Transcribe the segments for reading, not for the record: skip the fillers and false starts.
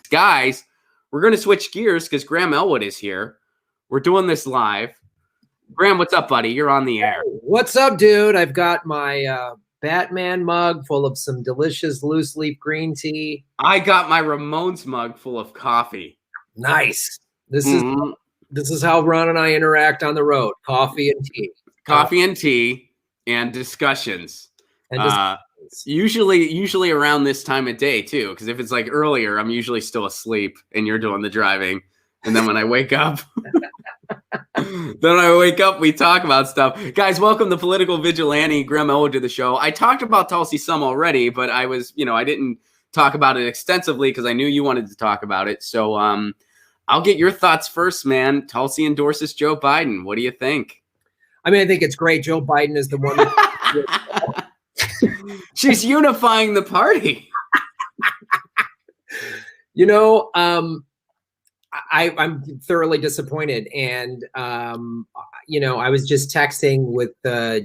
Guys, we're going to switch gears because Graham Elwood is here. We're doing this live. Graham, what's up, buddy? You're on the air. What's up, dude? I've got my Batman mug full of some delicious loose leaf green tea. I got my Ramones mug full of coffee. Nice. This is how Ron and I interact on the road. Coffee and tea. Coffee and tea and discussions. Usually around this time of day too, because if it's like earlier, I'm usually still asleep and you're doing the driving. And then when I wake up, we talk about stuff. Guys, welcome the political vigilante Graham Elwood to the show. I talked about Tulsi some already, but I didn't talk about it extensively because I knew you wanted to talk about it. So I'll get your thoughts first, man. Tulsi endorses Joe Biden. What do you think? I mean, I think it's great. Joe Biden is the one. She's unifying the party. I'm thoroughly disappointed. And, I was just texting with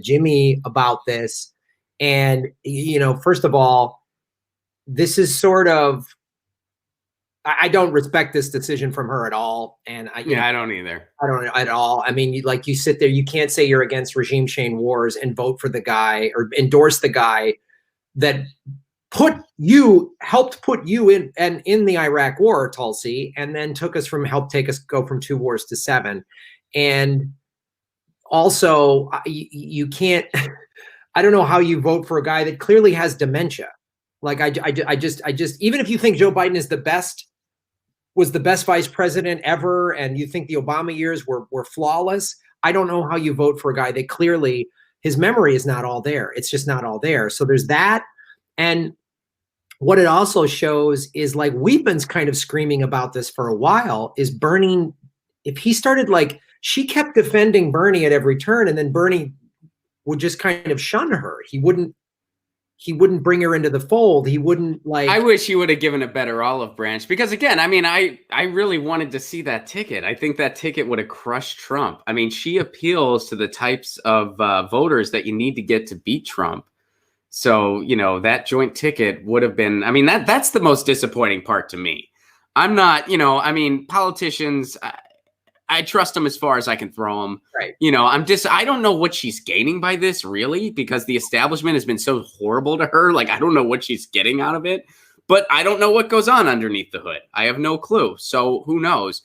Jimmy about this. And, first of all, this is sort of, I don't respect this decision from her at all. And I don't either. I don't at all. I mean, you sit there, you can't say you're against regime change wars and vote for the guy or endorse the guy that helped put you in the Iraq war, Tulsi, and then helped take us go from 2 wars to 7. And also you can't, I don't know how you vote for a guy that clearly has dementia. Like I just, even if you think Joe Biden was the best vice president ever, and you think the Obama years were flawless, I don't know how you vote for a guy that clearly his memory is not all there. It's just not all there. So there's that. And what it also shows is, like, we've been kind of screaming about this for a while, is Bernie, if he started, she kept defending Bernie at every turn, and then Bernie would just kind of shun her. He wouldn't bring her into the fold. He wouldn't I wish he would have given a better olive branch, because again, I mean, I really wanted to see that ticket. I think that ticket would have crushed Trump. I mean, she appeals to the types of voters that you need to get to beat Trump. So, that joint ticket would have been, I mean, that's the most disappointing part to me. I'm not, politicians, I trust them as far as I can throw them. Right. I don't know what she's gaining by this, really, because the establishment has been so horrible to her. Like, I don't know what she's getting out of it, but I don't know what goes on underneath the hood. I have no clue. So who knows?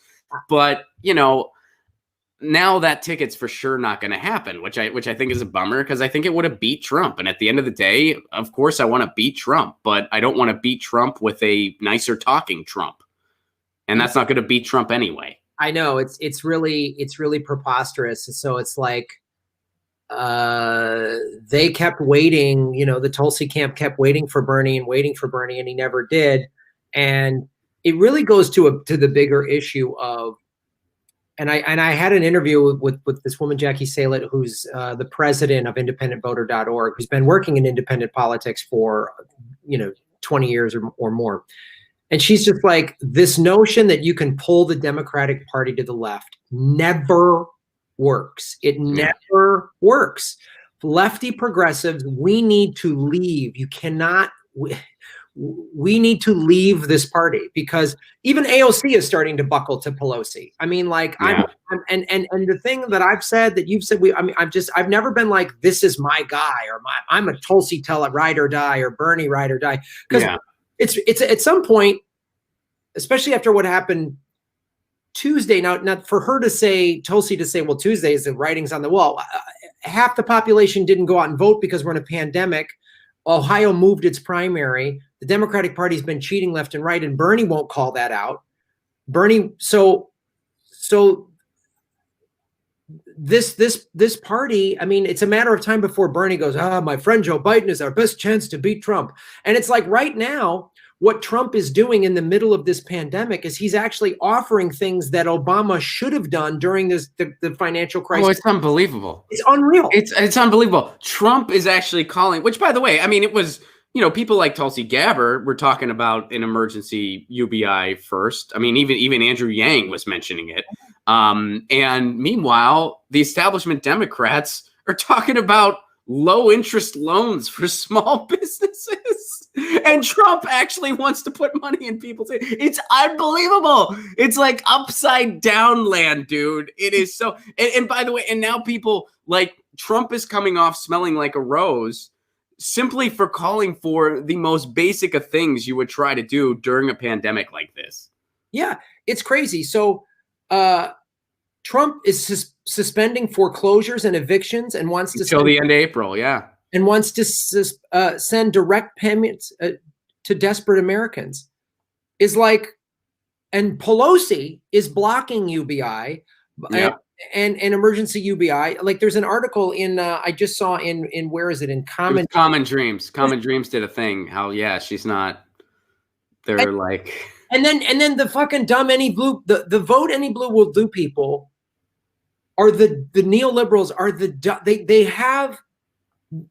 But, now that ticket's for sure not going to happen, which I think is a bummer, because I think it would have beat Trump. And at the end of the day, of course, I want to beat Trump, but I don't want to beat Trump with a nicer talking Trump. And that's not going to beat Trump anyway. I know it's really preposterous. So it's like they kept waiting, the Tulsi camp kept waiting for Bernie, and he never did. And it really goes to the bigger issue of, and I had an interview with this woman, Jackie Salet, who's the president of independentvoter.org, who's been working in independent politics for 20 years or more. And she's just like, this notion that you can pull the Democratic Party to the left never works. It never works. Lefty progressives, we need to leave. We need to leave this party, because even AOC is starting to buckle to Pelosi. I mean, and the thing that I've said, that you've said, I've never been like, this is my guy, or I'm a Tulsi tell it ride or die, or Bernie ride or die. Because it's at some point, especially after what happened Tuesday. Now, not for her to say, Tulsi to say, well, Tuesday is the writing's on the wall. Half the population didn't go out and vote because we're in a pandemic. Ohio moved its primary. The Democratic Party's been cheating left and right, and Bernie won't call that out. So this party, I mean, it's a matter of time before Bernie goes, my friend Joe Biden is our best chance to beat Trump. And it's like, right now, what Trump is doing in the middle of this pandemic is he's actually offering things that Obama should have done during the financial crisis. Oh, it's unbelievable. It's unreal. It's unbelievable. Trump is actually calling, which, by the way, I mean, it was, people like Tulsi Gabbard were talking about an emergency UBI first. I mean, even Andrew Yang was mentioning it. And meanwhile, the establishment Democrats are talking about low interest loans for small businesses. And Trump actually wants to put money in people's hands. It's unbelievable. It's like upside down land, dude. It is so. And by the way, and now people like Trump is coming off smelling like a rose simply for calling for the most basic of things you would try to do during a pandemic like this. Yeah, it's crazy. So Trump is suspending foreclosures and evictions and wants to until the end of April. Yeah. And wants to send direct payments to desperate Americans. Is like, and Pelosi is blocking UBI and emergency UBI. Like there's an article in I just saw in where is it in Common Dreams. Common Dreams did a thing. How she's not. They're like. And then the fucking dumb the vote any blue will do people are the neoliberals are they have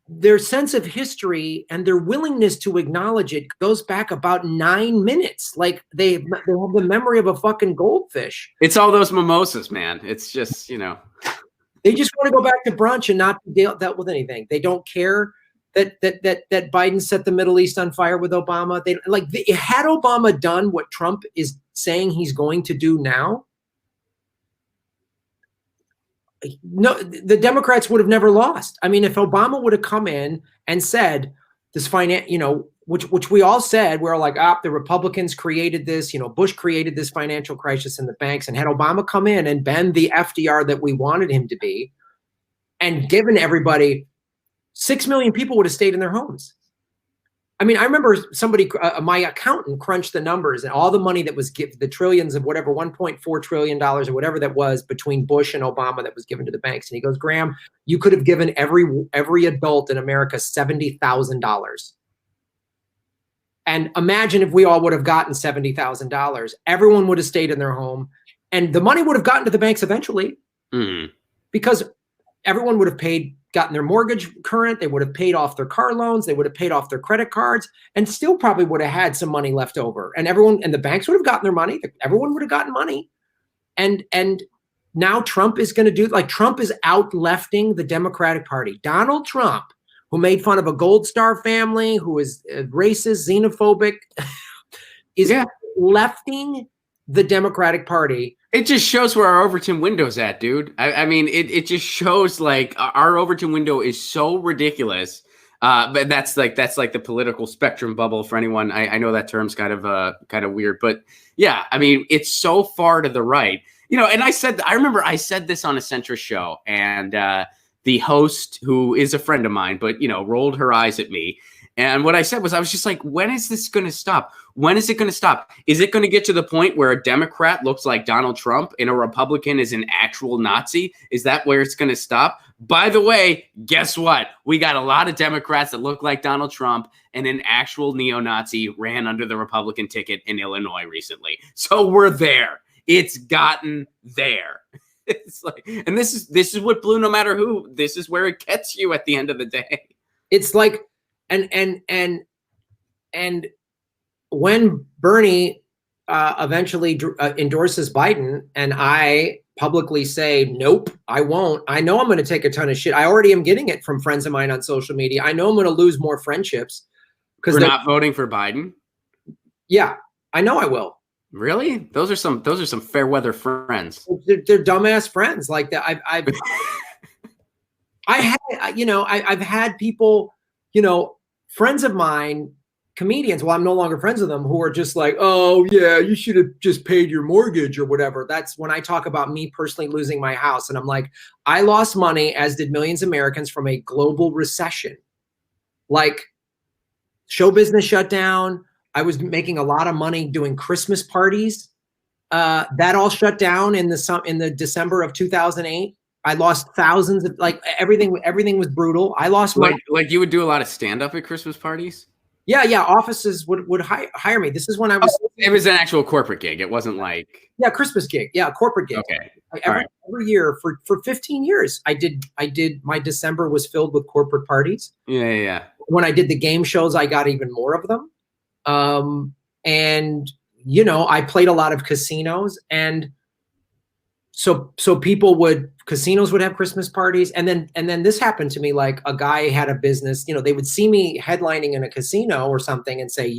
their sense of history and their willingness to acknowledge it goes back about 9 minutes. Like they have the memory of a fucking goldfish. It's all those mimosas, man. It's just, they just want to go back to brunch and not dealt with anything. They don't care that Biden set the Middle East on fire with Obama. Had Obama done what Trump is saying he's going to do now, no, the Democrats would have never lost. I mean, if Obama would have come in and said this which we all said, we're like, the Republicans created this, Bush created this financial crisis in the banks, and had Obama come in and been the FDR that we wanted him to be, and given everybody, 6 million people would have stayed in their homes. I mean, I remember somebody, my accountant crunched the numbers and all the money that was given, the trillions of whatever, $1.4 trillion or whatever that was between Bush and Obama that was given to the banks. And he goes, Graham, you could have given every adult in America $70,000. And imagine if we all would have gotten $70,000, everyone would have stayed in their home and the money would have gotten to the banks eventually because everyone would have gotten their mortgage current. They would have paid off their car loans. They would have paid off their credit cards and still probably would have had some money left over. And the banks would have gotten their money. Everyone would have gotten money. And now Trump is going to do, like, Trump is out-lefting the Democratic Party. Donald Trump, who made fun of a Gold Star family, who is racist, xenophobic, is lefting the Democratic Party. It just shows where our Overton window's at, dude. I mean, it just shows like our Overton window is so ridiculous. But that's like the political spectrum bubble for anyone. I know that term's kind of weird, but yeah, I mean, it's so far to the right, and I remember I said this on a centrist show, and the host, who is a friend of mine, but rolled her eyes at me. And what I said was, I was just like, when is this going to stop? When is it going to stop? Is it going to get to the point where a Democrat looks like Donald Trump and a Republican is an actual Nazi? Is that where it's going to stop? By the way, guess what? We got a lot of Democrats that look like Donald Trump, and an actual neo-Nazi ran under the Republican ticket in Illinois recently. So we're there. It's gotten there. It's like, and this is what blew no matter who. This is where it gets you at the end of the day. It's like, and when Bernie eventually endorses Biden, and I publicly say, nope, I won't. I know I'm going to take a ton of shit. I already am getting it from friends of mine on social media. I know I'm going to lose more friendships because we're not voting for Biden. Yeah, I know I will. Really? Those are some fair weather friends. They're dumbass friends like that. I've had people, friends of mine, comedians, well, I'm no longer friends with them, who are just like, oh yeah, you should have just paid your mortgage or whatever. That's when I talk about me personally losing my house. And I'm like, I lost money, as did millions of Americans, from a global recession. Like, show business shut down. I was making a lot of money doing Christmas parties. That all shut down in the December of 2008. I lost thousands of, like, everything was brutal. I lost money. Like you would do a lot of stand-up at Christmas parties? Yeah. Offices would hire me. This is when I was. It was an actual corporate gig. It wasn't like. Yeah, Christmas gig. Yeah, corporate gig. Okay. Every year for 15 years, I did. My December was filled with corporate parties. Yeah. When I did the game shows, I got even more of them. And I played a lot of casinos, and so casinos would have Christmas parties, and then this happened to me. Like, a guy had a business, they would see me headlining in a casino or something and say,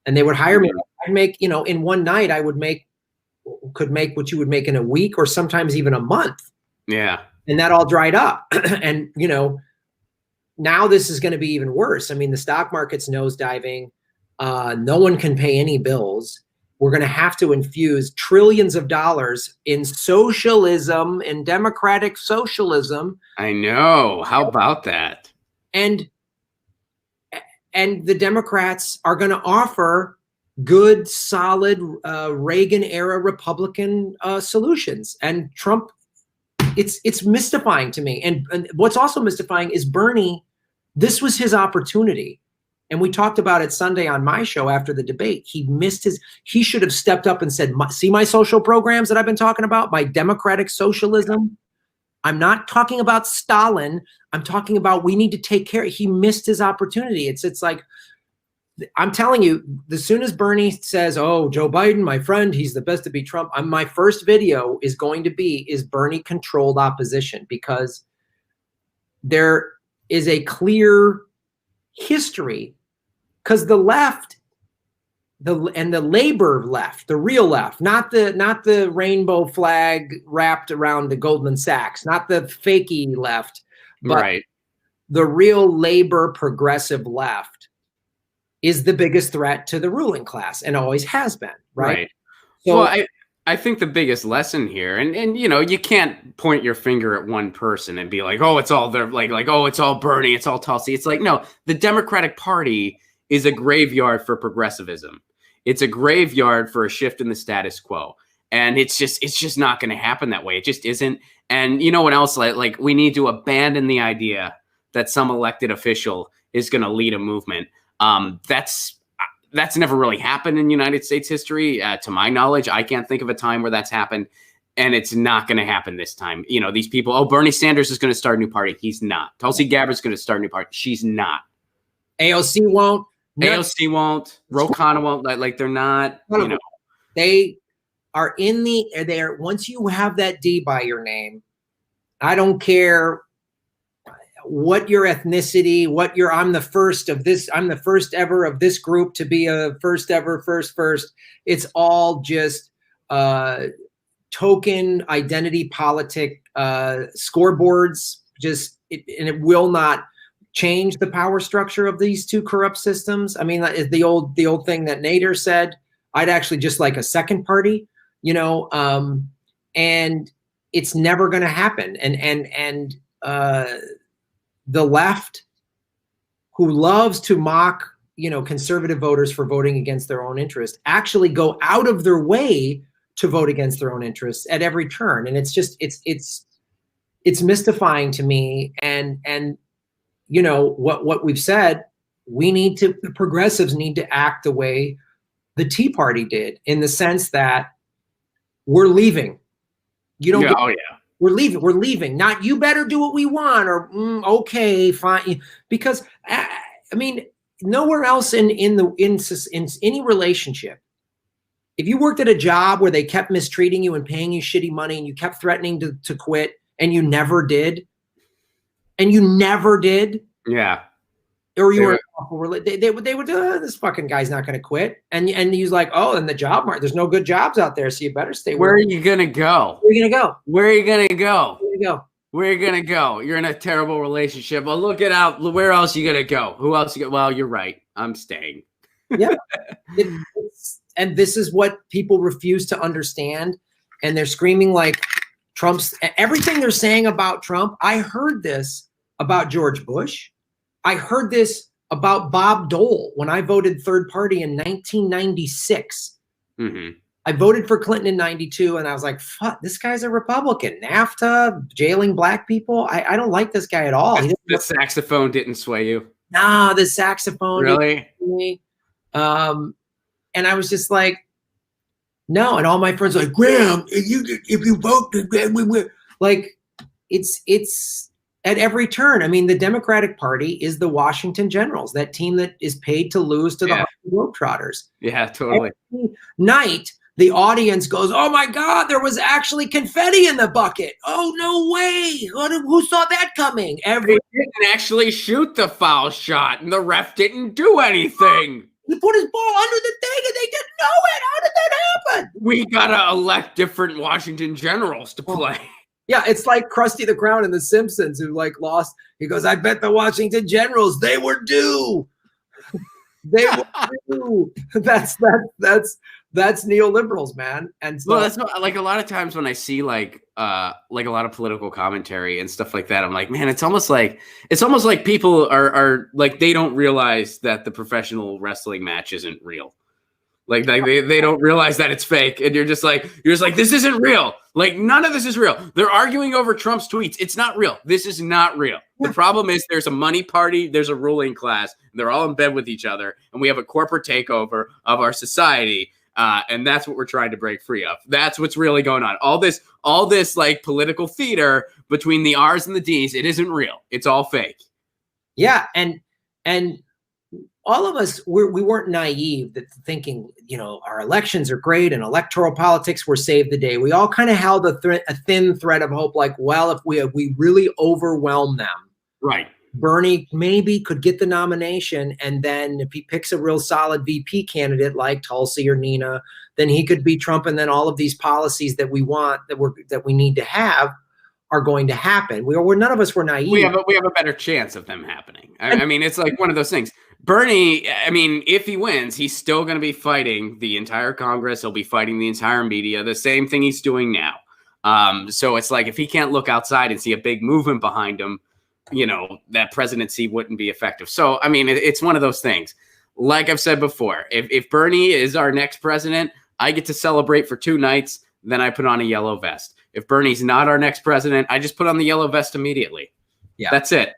and they would hire me. I'd make, in one night I could make what you would make in a week or sometimes even a month. Yeah. And that all dried up. And, now this is going to be even worse. I mean, the stock market's nosediving. No one can pay any bills. We're going to have to infuse trillions of dollars in socialism, in democratic socialism. I know. How about that? And the Democrats are going to offer good, solid Reagan-era Republican solutions. And Trump, it's mystifying to me. And what's also mystifying is Bernie, this was his opportunity. And we talked about it Sunday on my show after the debate. He should have stepped up and said, see my social programs that I've been talking about, my democratic socialism. I'm not talking about Stalin. I'm talking about we need to take care. He missed his opportunity. It's like, I'm telling you, as soon as Bernie says, oh, Joe Biden, my friend, he's the best to beat Trump, my first video is going to be, is Bernie controlled opposition? Because there is a clear history, because the left, and the labor left, the real left, not the rainbow flag wrapped around the Goldman Sachs, not the fakey left, but right. The real labor progressive left is the biggest threat to the ruling class and always has been, right? So, well, I think the biggest lesson here, and you can't point your finger at one person and be like, oh, it's all there, like oh, it's all Bernie, it's all Tulsi. It's like, no, the Democratic Party is a graveyard for progressivism. It's a graveyard for a shift in the status quo. And it's just not going to happen that way. It just isn't. And you know what else? Like we need to abandon the idea that some elected official is going to lead a movement. That's never really happened in United States history. To my knowledge, I can't think of a time where that's happened. And it's not going to happen this time. These people, oh, Bernie Sanders is going to start a new party. He's not. Tulsi Gabbard's going to start a new party. She's not. AOC won't. AOC won't. Ro Khanna won't. Like they're not. They are in there. Once you have that D by your name, I don't care what your ethnicity, I'm the first of this. I'm the first ever of this group to be a first ever first. It's all just token identity politic scoreboards. And it will not change the power structure of these two corrupt systems. I mean, the old thing that Nader said, I'd actually just like a second party, and it's never going to happen. And the left, who loves to mock, conservative voters for voting against their own interest, actually go out of their way to vote against their own interests at every turn. And it's just, it's mystifying to me. And what we've said, the progressives need to act the way the Tea Party did, in the sense that we're leaving. We're leaving. Not you better do what we want, or okay, fine. Because I mean, nowhere else in any relationship, if you worked at a job where they kept mistreating you and paying you shitty money, and you kept threatening to quit, and you never did, yeah, or you were, they would this fucking guy's not going to quit, and he's like, oh, in the job market, there's no good jobs out there, so you better stay. Where are you gonna go? Where are you gonna go? Where are you gonna go? Where you go? Where are you gonna go? You're in a terrible relationship. Well, look it out. Where else you gonna go? Who else? Well, you're right. I'm staying. Yeah, and this is what people refuse to understand, and they're screaming like Trump's. Everything they're saying about Trump, I heard this about George Bush. I heard this about Bob Dole when I voted third party in 1996. Mm-hmm. I voted for Clinton in 92, and I was like, fuck, this guy's a Republican. NAFTA, jailing black people. I don't like this guy at all. The saxophone didn't sway you? Nah, the saxophone. Really? And I was just like, no. And all my friends were like, Graham, if you vote, like, it's at every turn. I mean, the Democratic Party is the Washington Generals, that team that is paid to lose to the Harlem Globetrotters. Yeah, totally. Every night, the audience goes, "Oh my God, there was actually confetti in the bucket. Oh, no way. Who saw that coming?" They didn't actually shoot the foul shot, and the ref didn't do anything. He put his ball under the thing, and they didn't know it. How did that happen? We gotta elect different Washington Generals to play. Yeah, it's like Krusty the Clown in The Simpsons, who like lost. He goes, "I bet the Washington Generals, they were due. They were due." That's neoliberals, man. And so, well, that's not, like, a lot of times when I see like a lot of political commentary and stuff like that, I'm like, man, it's almost like people are like, they don't realize that the professional wrestling match isn't real. Like they don't realize that it's fake, and you're just like, this isn't real. Like, none of this is real. They're arguing over Trump's tweets. It's not real. This is not real. The problem is there's a money party, there's a ruling class, and they're all in bed with each other, and we have a corporate takeover of our society, and that's what we're trying to break free of. That's what's really going on. All this like political theater between the R's and the D's, it isn't real. It's all fake. Yeah, and all of us, we weren't naive that thinking, our elections are great and electoral politics were saved the day. We all kind of held a thin thread of hope, like, well, if we really overwhelm them, right, Bernie maybe could get the nomination, and then if he picks a real solid VP candidate like Tulsi or Nina, then he could beat Trump, and then all of these policies that we want, that we need to have, are going to happen. None of us were naive. We have a better chance of them happening. I mean, it's like one of those things. Bernie, I mean, if he wins, he's still going to be fighting the entire Congress. He'll be fighting the entire media, the same thing he's doing now. So it's like, if he can't look outside and see a big movement behind him, that presidency wouldn't be effective. So, I mean, it's one of those things. Like I've said before, if Bernie is our next president, I get to celebrate for 2 nights, then I put on a yellow vest. If Bernie's not our next president, I just put on the yellow vest immediately. Yeah, that's it.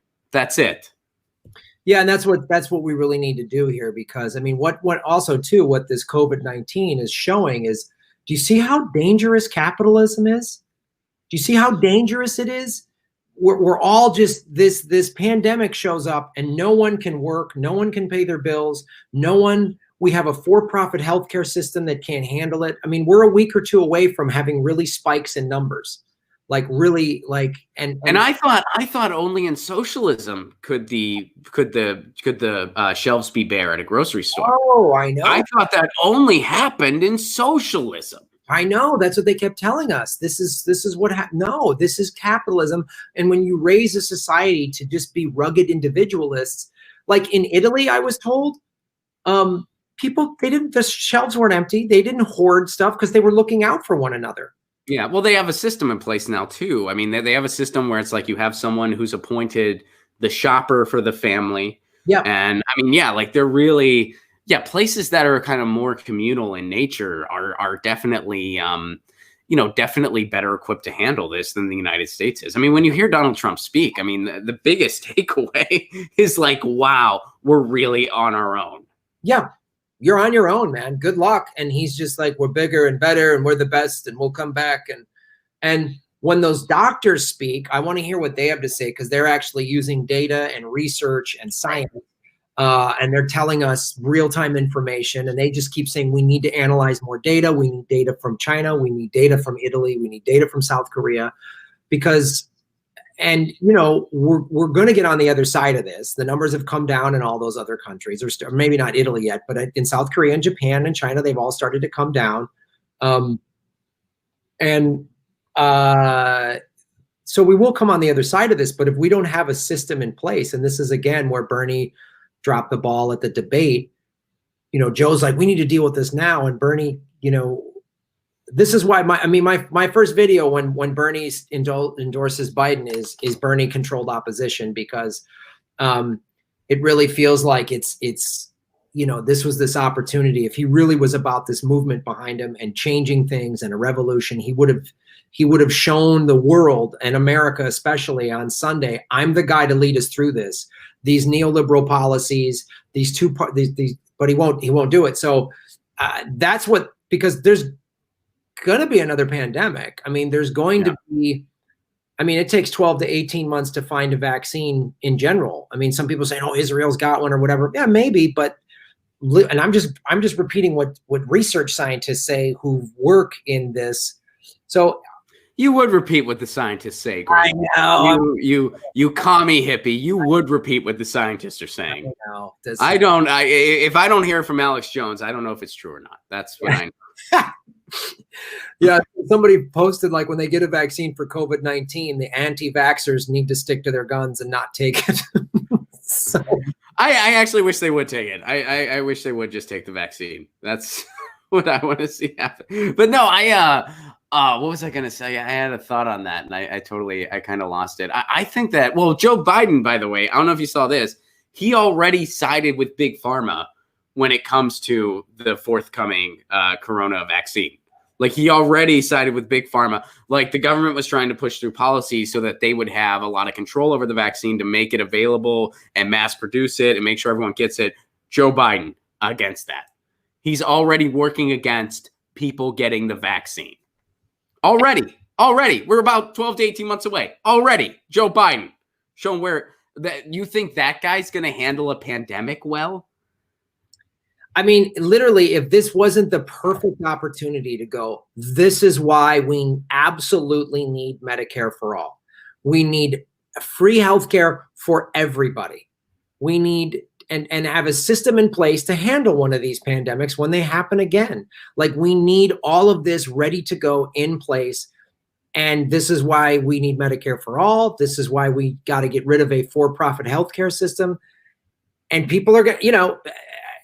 Yeah, and that's what we really need to do here, because I mean, what this COVID-19 is showing is, do you see how dangerous capitalism is? Do you see how dangerous it is? We're all just, this pandemic shows up and no one can work, no one can pay their bills, we have a for-profit healthcare system that can't handle it. I mean, we're a week or 2 away from having really spikes in numbers. Like, really, like, and I thought only in socialism could the shelves be bare at a grocery store. Oh, I know. I thought that only happened in socialism. I know, that's what they kept telling us. This is what no, this is capitalism. And when you raise a society to just be rugged individualists, like in Italy, I was told, the shelves weren't empty. They didn't hoard stuff because they were looking out for one another. Yeah, well, they have a system in place now too. I mean, they have a system where it's like you have someone who's appointed the shopper for the family. Yeah. And I mean, yeah, like they're really, places that are kind of more communal in nature are definitely, definitely better equipped to handle this than the United States is. I mean, when you hear Donald Trump speak, I mean, the biggest takeaway is like, wow, we're really on our own. Yeah. You're on your own, man. Good luck. And he's just like, we're bigger and better and we're the best and we'll come back. And when those doctors speak, I want to hear what they have to say, because they're actually using data and research and science. And they're telling us real-time information. And they just keep saying, we need to analyze more data. We need data from China. We need data from Italy. We need data from South Korea. Because, and we're going to get on the other side of this. The numbers have come down in all those other countries, or maybe not Italy yet, but in South Korea and Japan and China, they've all started to come down. So we will come on the other side of this. But if we don't have a system in place, and this is again where Bernie dropped the ball at the debate, Joe's like, we need to deal with this now, and Bernie, this is why my first video when Bernie endorses Biden is Bernie controlled opposition, because it really feels like it's this was this opportunity. If he really was about this movement behind him and changing things and a revolution, he would have shown the world, and America especially, on Sunday, I'm the guy to lead us through this. These neoliberal policies, but he won't do it. So that's what, because there's going to be another pandemic. I mean, there's going to be, it takes 12 to 18 months to find a vaccine in general. I mean, some people say, oh, Israel's got one or whatever. Yeah, maybe, but and I'm just repeating what research scientists say who work in this. So you would repeat what the scientists say, Greg. I know. You commie hippie. You would repeat what the scientists are saying. I know. If I don't hear it from Alex Jones, I don't know if it's true or not. That's what I know. Yeah, somebody posted like when they get a vaccine for COVID-19, the anti-vaxxers need to stick to their guns and not take it. So. I actually wish they would take it. I wish they would just take the vaccine. That's what I want to see happen. But no, what was I going to say? I had a thought on that, and I kind of lost it. I think that, well, Joe Biden, by the way, I don't know if you saw this, he already sided with Big Pharma when it comes to the forthcoming corona vaccine. Like, he already sided with Big Pharma. Like, the government was trying to push through policy so that they would have a lot of control over the vaccine to make it available and mass produce it and make sure everyone gets it. Joe Biden against that. He's already working against people getting the vaccine. Already. We're about 12 to 18 months away. Already. Joe Biden. Showing where that you think that guy's going to handle a pandemic well? I mean, literally, if this wasn't the perfect opportunity to go, this is why we absolutely need Medicare for all. We need free healthcare for everybody. We need and have a system in place to handle one of these pandemics when they happen again. Like, we need all of this ready to go in place. And this is why we need Medicare for all. This is why we got to get rid of a for-profit healthcare system. And people are going to,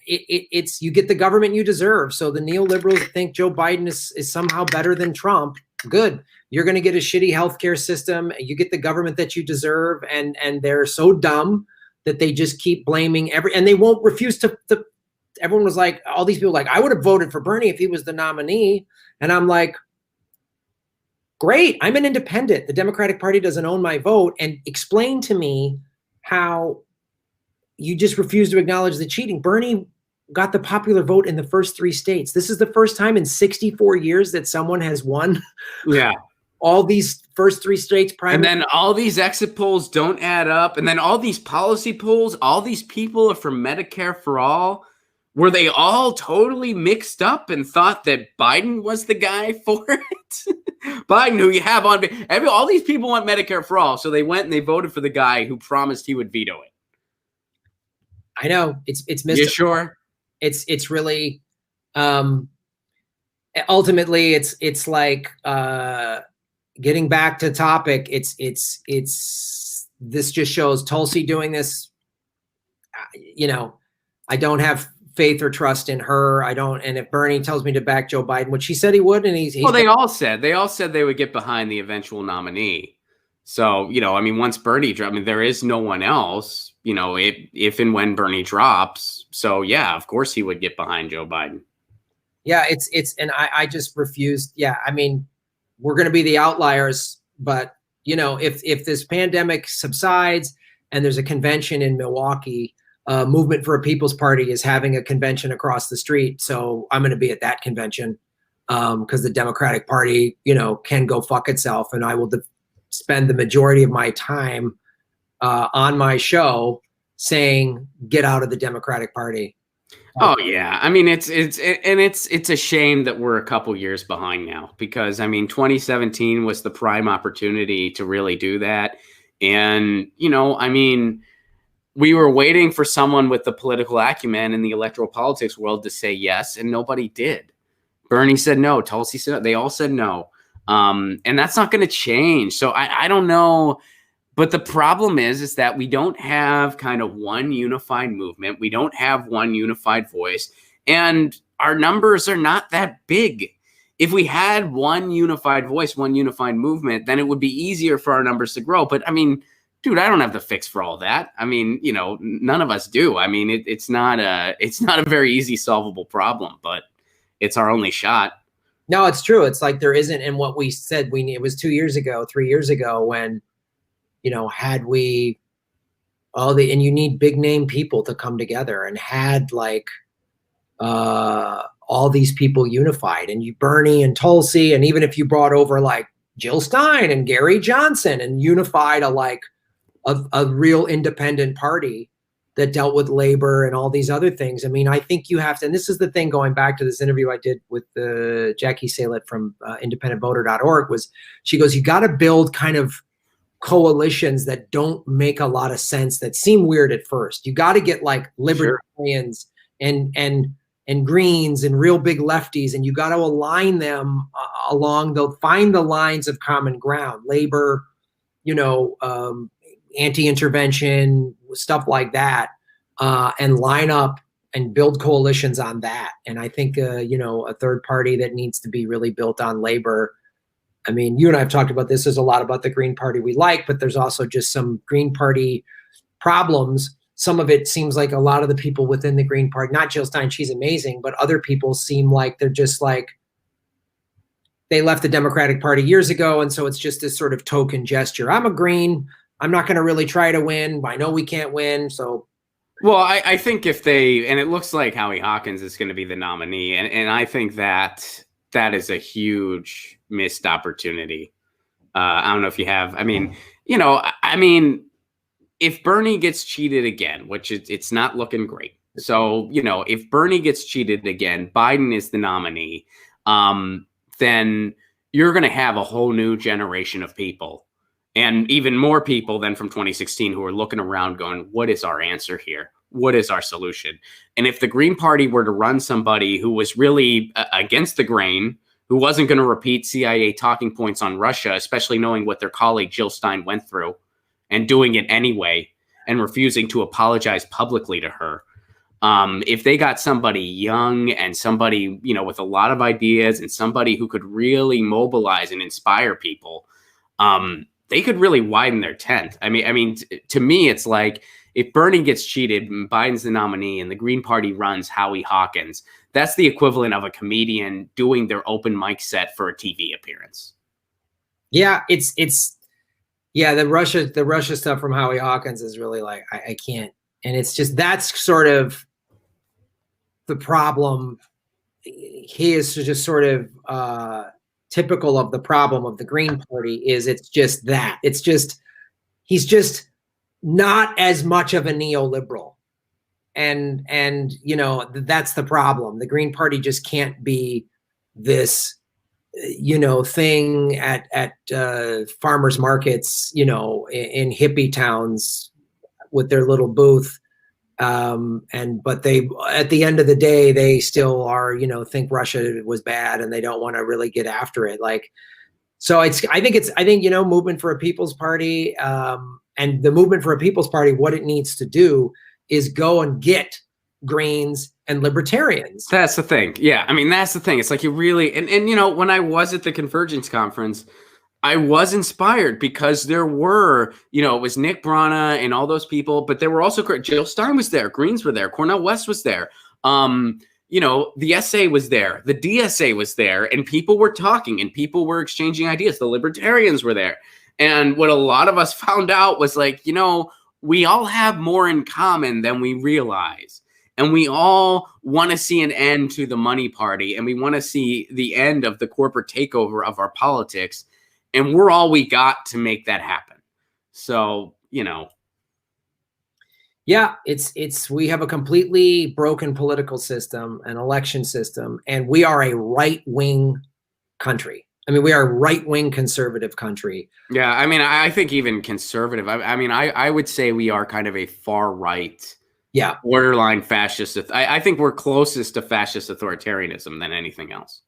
it's you get the government you deserve. So the neoliberals think Joe Biden is somehow better than Trump. Good. You're going to get a shitty healthcare system. You get the government that you deserve. And they're so dumb that they just keep blaming and they won't refuse to everyone was like, all these people like, I would have voted for Bernie if he was the nominee. And I'm like, great. I'm an independent. The Democratic Party doesn't own my vote. And explain to me how you just refuse to acknowledge the cheating. Bernie got the popular vote in the first 3 states. This is the first time in 64 years that someone has won. Yeah. All these first 3 states. And then all these exit polls don't add up. And then all these policy polls, all these people are from Medicare for all. Were they all totally mixed up and thought that Biden was the guy for it? Biden, who you have on, all these people want Medicare for all. So they went and they voted for the guy who promised he would veto it. I know it's You sure? It's really, ultimately it's like, getting back to topic. It's this just shows Tulsi doing this. I don't have faith or trust in her. I don't. And if Bernie tells me to back Joe Biden, which he said he would, and he's well, they all said they would get behind the eventual nominee. So, once Bernie drops, there is no one else, if and when Bernie drops. So, yeah, of course he would get behind Joe Biden. Yeah, and I just refused. Yeah, we're going to be the outliers. But, if this pandemic subsides and there's a convention in Milwaukee, Movement for a People's Party is having a convention across the street. So I'm going to be at that convention because the Democratic Party, can go fuck itself. And I will spend the majority of my time on my show saying, get out of the Democratic Party. Oh yeah. It's a shame that we're a couple years behind now because 2017 was the prime opportunity to really do that. And, we were waiting for someone with the political acumen in the electoral politics world to say yes, and nobody did. Bernie said no. Tulsi said no. They all said no. And that's not going to change. So I don't know. But the problem is that we don't have kind of one unified movement. We don't have one unified voice. And our numbers are not that big. If we had one unified voice, one unified movement, then it would be easier for our numbers to grow. But dude, I don't have the fix for all that. None of us do. It's not a very easy solvable problem, but it's our only shot. No, it's true. It's like there isn't. And what we said, it was 2 years ago, 3 years ago when, had we and you need big name people to come together and had all these people unified and Bernie and Tulsi. And even if you brought over like Jill Stein and Gary Johnson and unified a real independent party that dealt with labor and all these other things. I mean, I think you have to, and this is the thing, going back to this interview I did with Jackie Salet from independentvoter.org, was she goes, you got to build kind of coalitions that don't make a lot of sense, that seem weird at first. You got to get like libertarians and Greens and real big lefties, and you got to align them along, they'll find the lines of common ground, labor, anti-intervention, stuff like that, and line up and build coalitions on that. And I think, a third party that needs to be really built on labor. I mean, you and I have talked about this. There's a lot about the Green Party we like, but there's also just some Green Party problems. Some of it seems like a lot of the people within the Green Party, not Jill Stein, she's amazing, but other people seem like they're just like, they left the Democratic Party years ago, and so it's just this sort of token gesture. I'm a Green. I'm not going to really try to win. I know we can't win, so. Well, I think if they, and it looks like Howie Hawkins is going to be the nominee, and I think that is a huge missed opportunity. I don't know if you have, if Bernie gets cheated again, which it's not looking great. So, if Bernie gets cheated again, Biden is the nominee, then you're going to have a whole new generation of people, and even more people than from 2016, who are looking around going, what is our answer here? What is our solution? And if the Green Party were to run somebody who was really against the grain, who wasn't going to repeat CIA talking points on Russia, especially knowing what their colleague Jill Stein went through and doing it anyway and refusing to apologize publicly to her, if they got somebody young and somebody, with a lot of ideas and somebody who could really mobilize and inspire people, they could really widen their tent. I mean, to me, it's like, if Bernie gets cheated and Biden's the nominee and the Green Party runs Howie Hawkins, that's the equivalent of a comedian doing their open mic set for a TV appearance. Yeah, the Russia stuff from Howie Hawkins is really like, I can't. And it's just, that's sort of the problem. He is just sort of typical of the problem of the Green Party, is it's just that. It's just, he's just not as much of a neoliberal. And that's the problem. The Green Party just can't be this, thing at farmers markets, in hippie towns with their little booth. But they, at the end of the day, they still are, think Russia was bad and they don't want to really get after it. Like, so I think, Movement for a People's Party, and the Movement for a People's Party, what it needs to do is go and get Greens and libertarians. That's the thing. Yeah. I mean, that's the thing. It's like you really, and when I was at the Convergence conference, I was inspired because there were, it was Nick Brana and all those people, but there were also, Jill Stein was there, Greens were there, Cornel West was there. The SA was there, the DSA was there, and people were talking and people were exchanging ideas. The libertarians were there. And what a lot of us found out was like, we all have more in common than we realize. And we all want to see an end to the money party. And we want to see the end of the corporate takeover of our politics. And we're all we got to make that happen. So, Yeah, we have a completely broken political system, an election system, and we are a right-wing country. I mean, we are a right-wing conservative country. Yeah, I mean, I think even conservative. I would say we are kind of a far-right, borderline fascist. I think we're closest to fascist authoritarianism than anything else,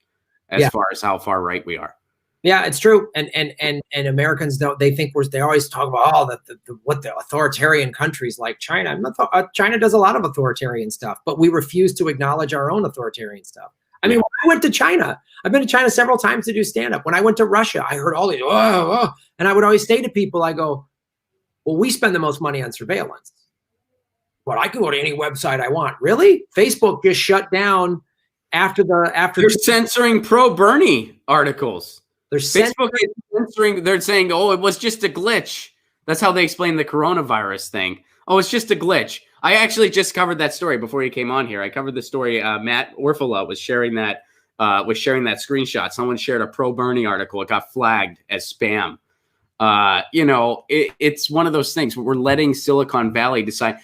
as far as how far right we are. Yeah, it's true. And Americans don't. They think they always talk about what the authoritarian countries like China. China does a lot of authoritarian stuff, but we refuse to acknowledge our own authoritarian stuff. I mean, when I went to China, I've been to China several times to do stand-up. When I went to Russia, I heard all these, and I would always say to people, I go, well, we spend the most money on surveillance. But I can go to any website I want. Really? Facebook just shut down after They're censoring pro-Bernie articles. Facebook is censoring. They're saying, it was just a glitch. That's how they explain the coronavirus thing. Oh, it's just a glitch. I actually just covered that story before you came on here. I covered the story. Matt Orfala was sharing that screenshot. Someone shared a pro-Bernie article. It got flagged as spam. You know, it's one of those things where we're letting Silicon Valley decide.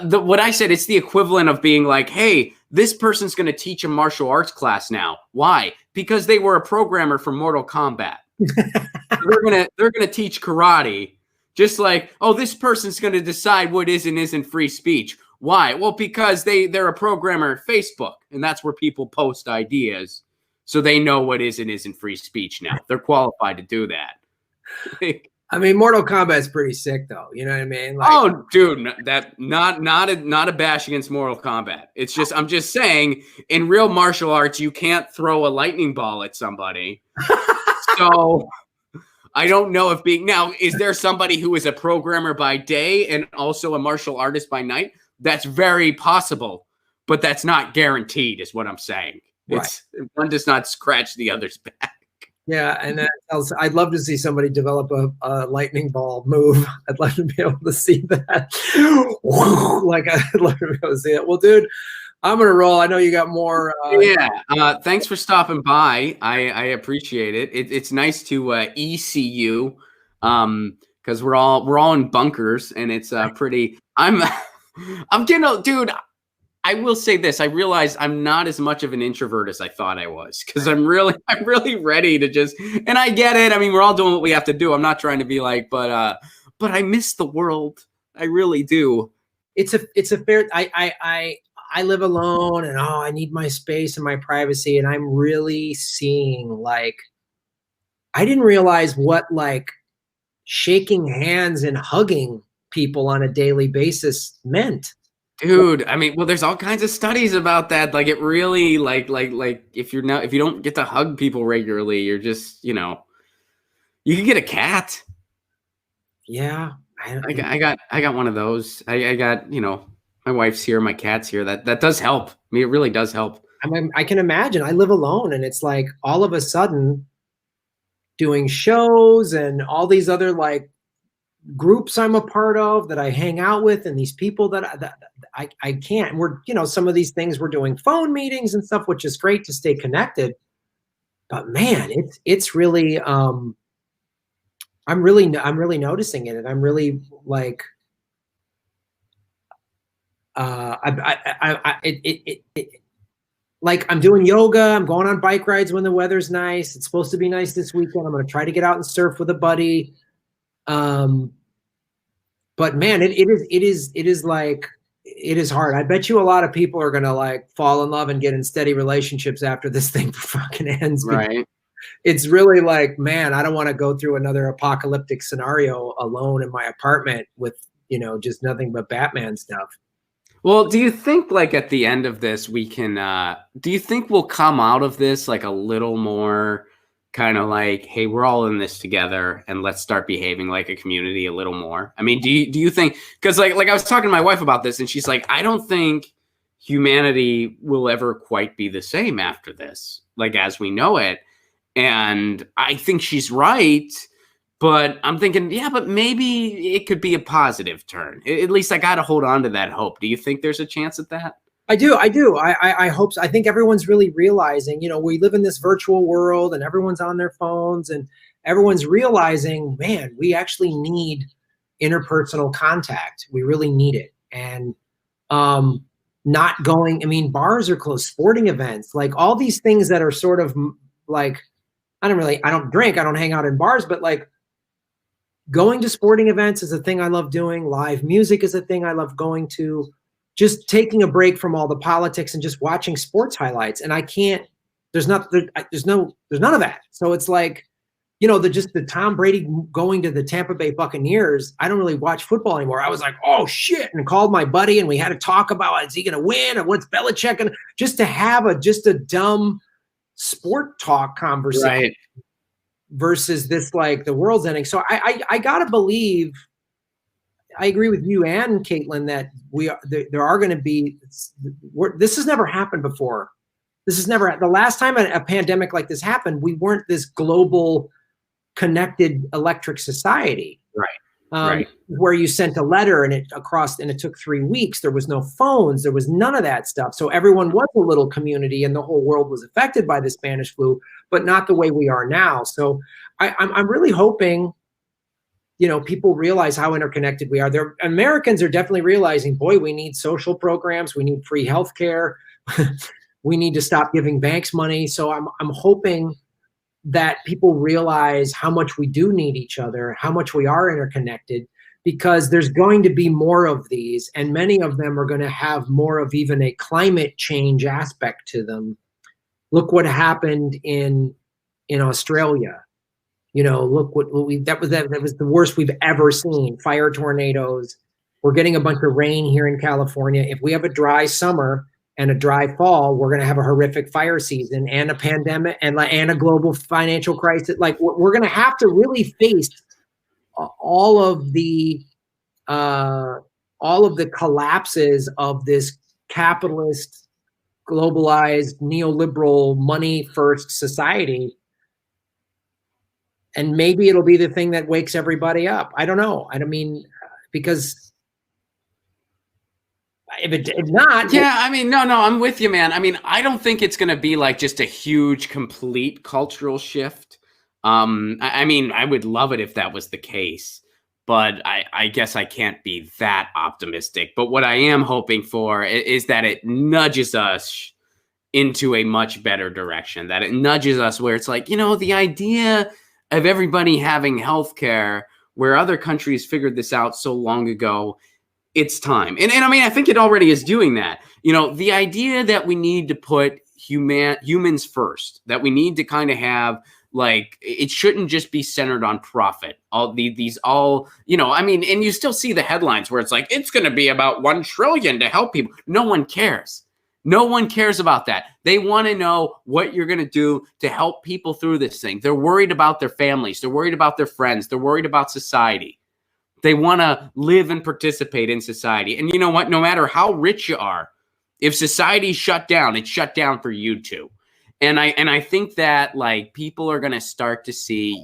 What I said, it's the equivalent of being like, hey, this person's going to teach a martial arts class now. Why? Because they were a programmer for Mortal Kombat. they're gonna teach karate. Just like, oh, this person's going to decide what is and isn't free speech. Why? Well, because they're a programmer at Facebook, and that's where people post ideas. So they know what is and isn't free speech now. They're qualified to do that. I mean, Mortal Kombat's pretty sick, though. You know what I mean? Like, oh, dude, that not a bash against Mortal Kombat. It's just I'm just saying, in real martial arts, you can't throw a lightning ball at somebody. So I don't know if is there somebody who is a programmer by day and also a martial artist by night? That's very possible, but that's not guaranteed, is what I'm saying. Right. One does not scratch the other's back. Yeah, and I'd love to see somebody develop a lightning ball move. I'd love to be able to see that. Like, I'd love to be able to see it. Well, dude, I'm gonna roll. I know you got more. Thanks for stopping by. I appreciate it. It's nice to ECU, because we're all in bunkers, and it's pretty. I'm getting, dude. I will say this. I realize I'm not as much of an introvert as I thought I was, because I'm really ready to just, and I get it. I mean, we're all doing what we have to do. I'm not trying to be like, but I miss the world. I really do. It's a fair, I live alone, and I need my space and my privacy. And I'm really seeing, like, I didn't realize what, like, shaking hands and hugging people on a daily basis meant. Dude, I mean, well, there's all kinds of studies about that. Like, it really, like if you don't get to hug people regularly, you're just, you can get a cat. Yeah, I got one of those. I got, my wife's here, my cat's here. That does help. I mean, it really does help. I mean, I can imagine. I live alone, and it's like all of a sudden doing shows and all these other, like, groups I'm a part of that I hang out with, and these people that I can't. We're, some of these things we're doing phone meetings and stuff, which is great to stay connected. But man, it's really I'm really noticing it, and I'm really like like I'm doing yoga, I'm going on bike rides when the weather's nice. It's supposed to be nice this weekend. I'm going to try to get out and surf with a buddy. But man, it is hard. I bet you a lot of people are going to, like, fall in love and get in steady relationships after this thing fucking ends. Right. It's really like, man, I don't want to go through another apocalyptic scenario alone in my apartment with, just nothing but Batman stuff. Well, do you think, like, at the end of this, we can, do you think we'll come out of this, like, a little more kind of like, hey, we're all in this together, and let's start behaving like a community a little more? I mean, do you think, because like I was talking to my wife about this, and she's like, I don't think humanity will ever quite be the same after this, like, as we know it. And I think she's right, but I'm thinking, yeah, but maybe it could be a positive turn. At least I got to hold on to that hope. Do you think there's a chance at that? I do. I hope so. I think everyone's really realizing, we live in this virtual world, and everyone's on their phones, and everyone's realizing, man, we actually need interpersonal contact. We really need it. And not going, I mean, bars are closed, sporting events, like all these things that are sort of like, I don't drink, I don't hang out in bars, but like going to sporting events is a thing I love doing. Live music is a thing I love going to. Just taking a break from all the politics and just watching sports highlights. And I can't, there's none of that. So it's like, the Tom Brady going to the Tampa Bay Buccaneers. I don't really watch football anymore. I was like, oh shit. And called my buddy, and we had to talk about, is he going to win, or what's Belichick? And just to have a dumb sport talk conversation, right, versus this, like, the world's ending. So I got to believe, I agree with you and Caitlin that there are going to be, this has never happened before. The last time a pandemic like this happened, we weren't this global connected electric society. Right. Right. Where you sent a letter and it took 3 weeks. There was no phones. There was none of that stuff. So everyone was a little community, and the whole world was affected by the Spanish flu, but not the way we are now. So I'm really hoping, people realize how interconnected we are. Americans are definitely realizing, boy, we need social programs. We need free healthcare. We need to stop giving banks money. So I'm hoping that people realize how much we do need each other, how much we are interconnected, because there's going to be more of these, and many of them are going to have more of even a climate change aspect to them. Look what happened in Australia. Look that was the worst we've ever seen. Fire tornadoes. We're getting a bunch of rain here in California. If we have a dry summer and a dry fall, we're going to have a horrific fire season and a pandemic and a global financial crisis. Like, we're going to have to really face all of the collapses of this capitalist, globalized, neoliberal, money-first society. And maybe it'll be the thing that wakes everybody up. I don't know. I mean, because if not, yeah, I mean, no, I'm with you, man. I mean, I don't think it's going to be like just a huge, complete cultural shift. I mean, I would love it if that was the case, but I guess I can't be that optimistic. But what I am hoping for is that it nudges us into a much better direction, that it nudges us where it's like, the idea of everybody having healthcare where other countries figured this out so long ago, it's time. And I mean, I think it already is doing that. The idea that we need to put humans first, that we need to kind of have, like, it shouldn't just be centered on profit. I mean, and you still see the headlines where it's like, it's going to be about 1 trillion to help people. No one cares. No one cares about that. They want to know what you're going to do to help people through this thing. They're worried about their families. They're worried about their friends. They're worried about society. They want to live and participate in society. And you know what? No matter how rich you are, if society's shut down, it's shut down for you too. And I think that, like, people are going to start to see,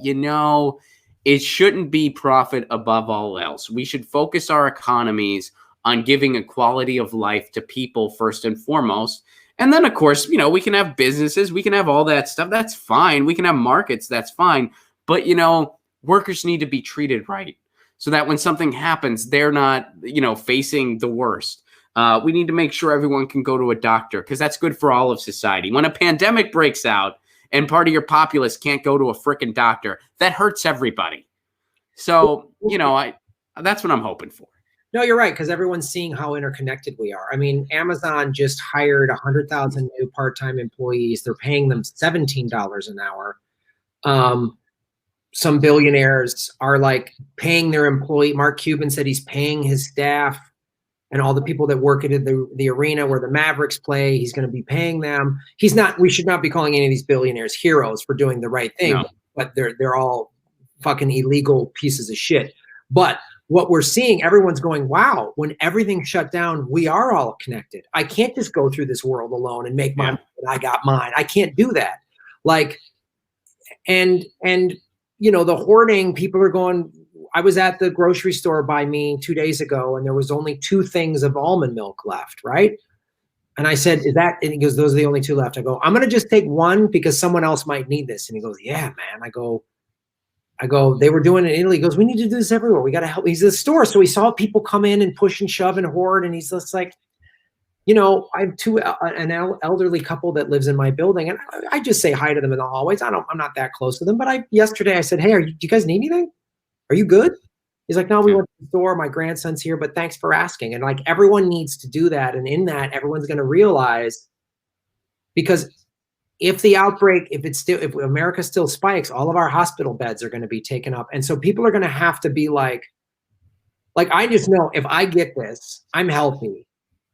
it shouldn't be profit above all else. We should focus our economies on giving a quality of life to people first and foremost. And then, of course, we can have businesses, we can have all that stuff. That's fine. We can have markets. That's fine. But, workers need to be treated right so that when something happens, they're not, facing the worst. We need to make sure everyone can go to a doctor, because that's good for all of society. When a pandemic breaks out and part of your populace can't go to a frickin' doctor, that hurts everybody. So, that's what I'm hoping for. No, you're right, because everyone's seeing how interconnected we are. I mean, Amazon just hired 100,000 new part-time employees. They're paying them $17 an hour. Some billionaires are like paying their employee. Mark Cuban said he's paying his staff and all the people that work at the arena where the Mavericks play. He's going to be paying them. We should not be calling any of these billionaires heroes for doing the right thing, no. But they're all fucking illegal pieces of shit. But what we're seeing, everyone's going, wow, when everything's shut down, we are all connected. I can't just go through this world alone and make mine, and I got mine. I can't do that. Like, and the hoarding, people are going, I was at the grocery store by me 2 days ago, and there was only 2 things of almond milk left, right? And I said, and he goes, those are the only 2 left. I go, I'm going to just take 1 because someone else might need this. And he goes, yeah, man. I go, they were doing it in Italy. He goes, we need to do this everywhere. We got to help. He's at the store. So he saw people come in and push and shove and hoard. And he's just like, I have an elderly couple that lives in my building. And I just say hi to them in the hallways. I'm not that close to them. But yesterday I said, hey, do you guys need anything? Are you good? He's like, no, we went to the store. My grandson's here, but thanks for asking. And like, everyone needs to do that. And in that, everyone's going to realize, because if the outbreak, if America still spikes, all of our hospital beds are going to be taken up. And so people are going to have to be like, I just know if I get this, I'm healthy.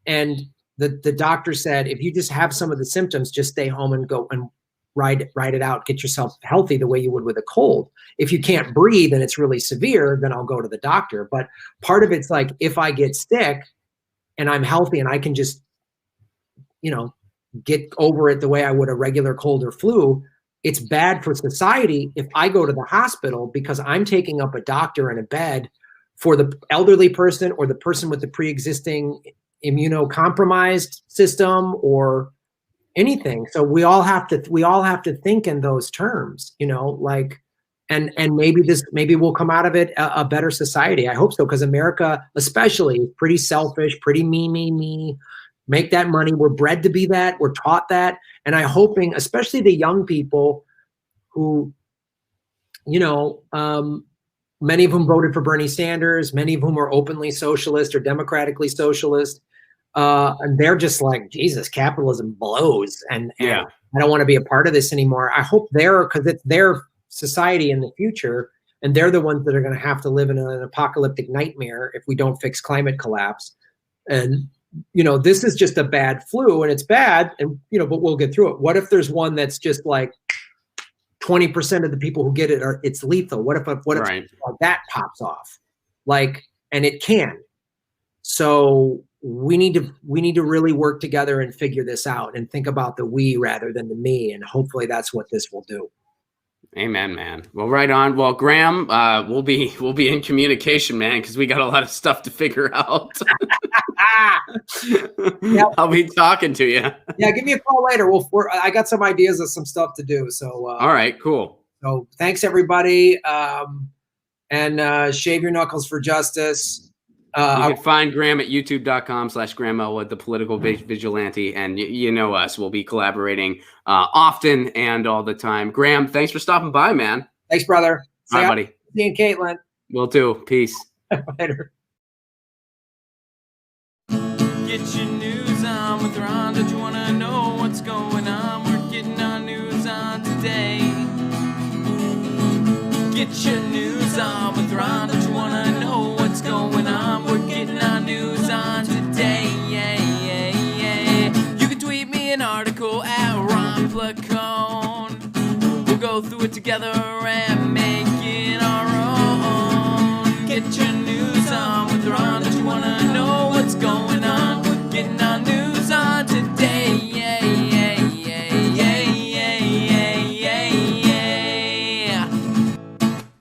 And the doctor said, if you just have some of the symptoms, just stay home and go and ride it out, get yourself healthy the way you would with a cold. If you can't breathe and it's really severe, then I'll go to the doctor. But part of it's like, if I get sick and I'm healthy and I can just, get over it the way I would a regular cold or flu, it's bad for society if I go to the hospital because I'm taking up a doctor and a bed for the elderly person or the person with the pre-existing immunocompromised system or anything. So we all have to think in those terms, like, and maybe we'll come out of it a better society. I hope so, because America especially is pretty selfish, pretty me, make that money. We're bred to be that, we're taught that. And I'm hoping, especially the young people who, many of whom voted for Bernie Sanders, many of whom are openly socialist or democratically socialist. And they're just like, Jesus, capitalism blows. And I don't want to be a part of this anymore. I hope because it's their society in the future. And they're the ones that are going to have to live in an apocalyptic nightmare if we don't fix climate collapse. And, this is just a bad flu, and it's bad. And, but we'll get through it. What if there's one that's just like 20% of the people who get it it's lethal? What if that pops off? Like, and it can. So we need to really work together and figure this out and think about the we rather than the me. And hopefully that's what this will do. Amen, man. Well, right on. Well, Graham, we'll be in communication, man, because we got a lot of stuff to figure out. Yep. I'll be talking to you. Yeah, give me a call later. I got some ideas of some stuff to do. So all right, cool. So thanks, everybody, and shave your knuckles for justice. You can find Graham at youtube.com/Graham Elwood, the political vigilante. And you know us. We'll be collaborating often and all the time. Graham, thanks for stopping by, man. Thanks, brother. Bye, buddy. See you and Caitlin. Will do. Peace. Later. Get your news on with Ron. Don't you want to know what's going on? We're getting our news on today. Get your news on with Ron. Don't you want to know what's going on? We're getting our news on today. You can tweet me an article at Ron Placone. We'll go through it together and